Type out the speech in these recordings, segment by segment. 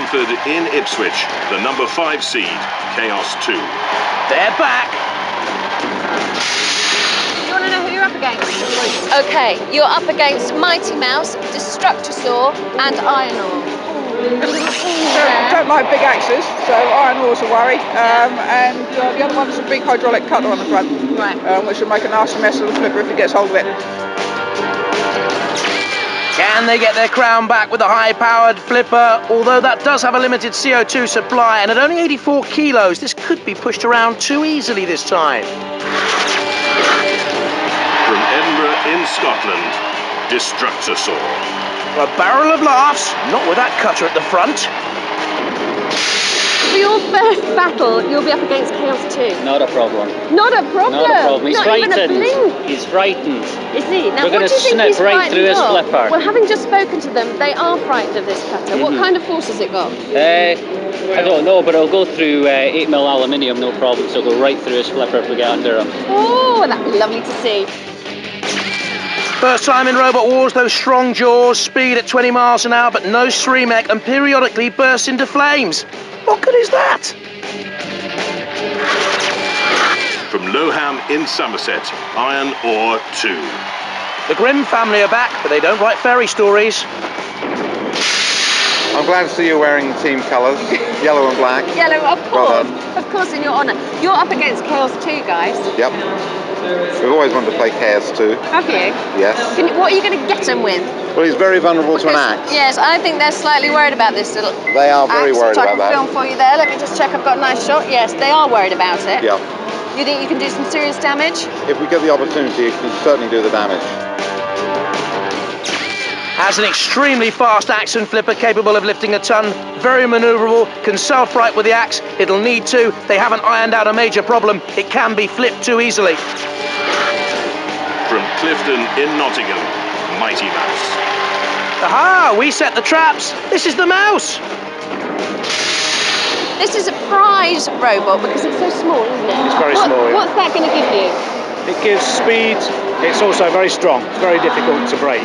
Stamford in Ipswich, the number 5 seed, chaos2. They're back. You want to know who you're up against? Okay, you're up against Mighty Mouse, Destructosaur, and Iron Ore. Don't like big axes, so iron ore's a worry. And the other one's a big hydraulic cutter on the front, Right. which will make a nasty mess of the flipper if he gets hold of it. Can they get their crown back with a high-powered flipper? Although that does have a limited CO2 supply, and at only 84 kilos, this could be pushed around too easily this time. From Edinburgh in Scotland, Destructosaur. A barrel of laughs, not with that cutter at the front. For your first battle, you'll be up against chaos2. Not a problem. Not a problem. Not a problem. He's Not even a blink. frightened. He's frightened. Is he? Now, We're what gonna do you think snip he's right frightened through his of? flipper. Well, having just spoken to them, they are frightened of this cutter. What kind of force has it got? I don't know, but it'll go through 8mm aluminium, no problem. So it'll go right through his flipper if we get under him. Oh, that'd be lovely to see. First time in Robot Wars, those strong jaws, speed at 20 miles an hour, but no streamek, and periodically burst into flames. What good is that? From Lowham in Somerset, Iron Ore 2. The Grimm family are back, but they don't write fairy stories. I'm glad to see you wearing the team colours, yellow and black. Yellow, of Well course. done. Of course, in your honour. You're up against chaos2, guys. Yep. We've always wanted to play chaos2. Have you? Yes. What are you going to get him with? Well, he's very vulnerable to an axe. Yes, I think they're slightly worried about this little They are very axe, worried which I about can that. film for you there. Let me just check I've got a nice shot. Yes, they are worried about it. Yep. You think you can do some serious damage? If we get the opportunity, you can certainly do the damage. Has an extremely fast axe and flipper capable of lifting a ton, very manoeuvrable, can self-right with the axe, it'll need to. They haven't ironed out a major problem, it can be flipped too easily. From Clifton in Nottingham, Mighty Mouse. Aha, we set the traps, this is the mouse. This is a prize robot because it's so small, isn't it? It's very small, yeah. What's that going to give you? It gives speed, it's also very strong, it's very difficult to break,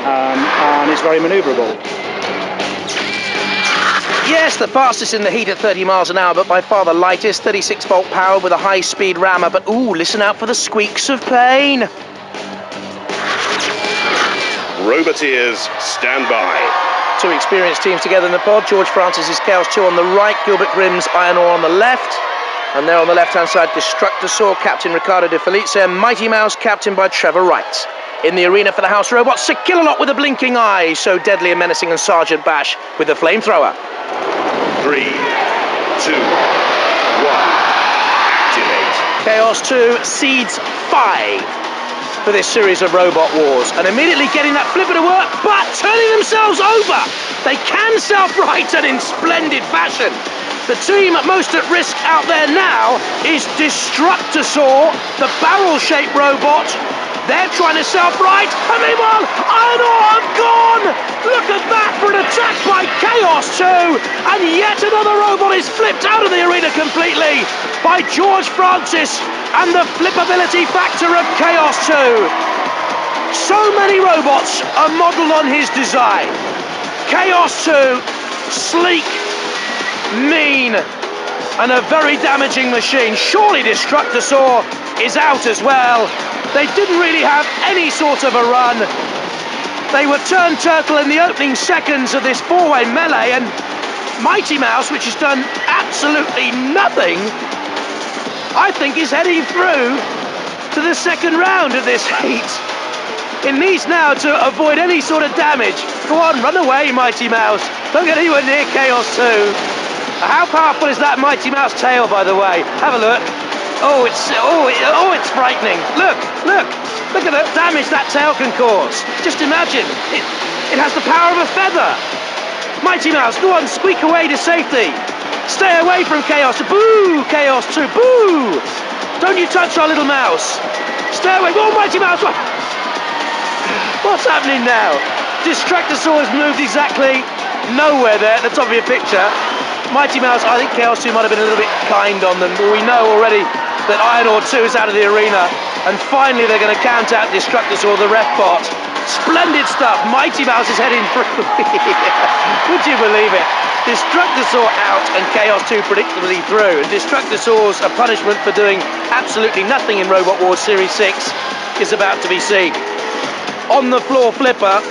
and it's very manoeuvrable. Yes, the fastest in the heat at 30 miles an hour, but by far the lightest, 36 volt power with a high-speed rammer, but ooh, listen out for the squeaks of pain. Roboteers, stand by. Two experienced teams together in the pod. George Francis's chaos2 on the right, Gilbert Grimm's Iron Ore on the left. And there on the left-hand side, Destructosaur, Captain Ricardo de Felice, Mighty Mouse, captained by Trevor Wright. In the arena for the house robots, Sir Killalot with a blinking eye, so deadly and menacing, and Sergeant Bash with the flamethrower. 3, 2, 1, activate. chaos2 seeds 5 for this series of Robot Wars, and immediately getting that flipper to work, but turning themselves over. They can self-right and in splendid fashion. The team most at risk out there now is Destructosaur, the barrel-shaped robot. They're trying to self-right, and meanwhile, Iron Ore have gone! Look at that for an attack by chaos2, and yet another robot is flipped out of the arena completely by George Francis and the flippability factor of chaos2. So many robots are modelled on his design. chaos2, sleek, mean, and a very damaging machine. Surely Destructosaur is out as well. They didn't really have any sort of a run. They were turned turtle in the opening seconds of this four-way melee, and Mighty Mouse, which has done absolutely nothing, I think is heading through to the second round of this heat. It needs now to avoid any sort of damage. Go on, run away, Mighty Mouse. Don't get anywhere near chaos2. How powerful is that Mighty Mouse tail, by the way? Have a look. Oh, it's frightening. Look at the damage that tail can cause. Just imagine, it has the power of a feather. Mighty Mouse, go on, squeak away to safety. Stay away from chaos. Boo, chaos2, boo. Don't you touch our little mouse. Stay away. Oh, Mighty Mouse. What's happening now? Destructosaur has moved exactly nowhere there at the top of your picture. Mighty Mouse, I think chaos2 might have been a little bit kind on them, but we know already that Iron Ore 2 is out of the arena, and finally they're going to count out Destructosaur, the ref bot. Splendid stuff. Mighty Mouse is heading through. Would you believe it? Destructosaur out and Chaos2 predictably through. And Destructosaur's a punishment for doing absolutely nothing in Robot Wars Series 6 is about to be seen. On the floor flipper,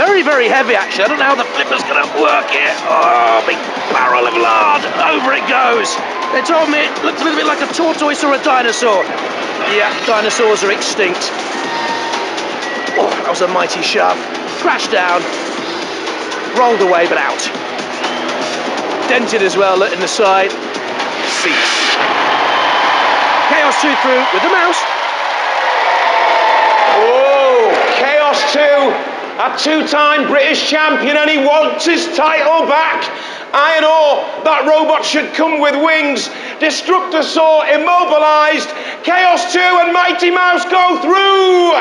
very, very heavy actually. I don't know how the flipper's going to work here. Oh, big barrel of lard. Over it goes. They told me it looks a little bit like a tortoise or a dinosaur. Yeah, dinosaurs are extinct. Oh, that was a mighty shove. Crashed down. Rolled away, but out. Dented as well in the side. Cease. Chaos2 through with the mouse. Oh, Chaos2, a two-time British champion, and he wants his title back. Iron Ore, that robot should come with wings. Destructosaur immobilised. Chaos2 and Mighty Mouse go through.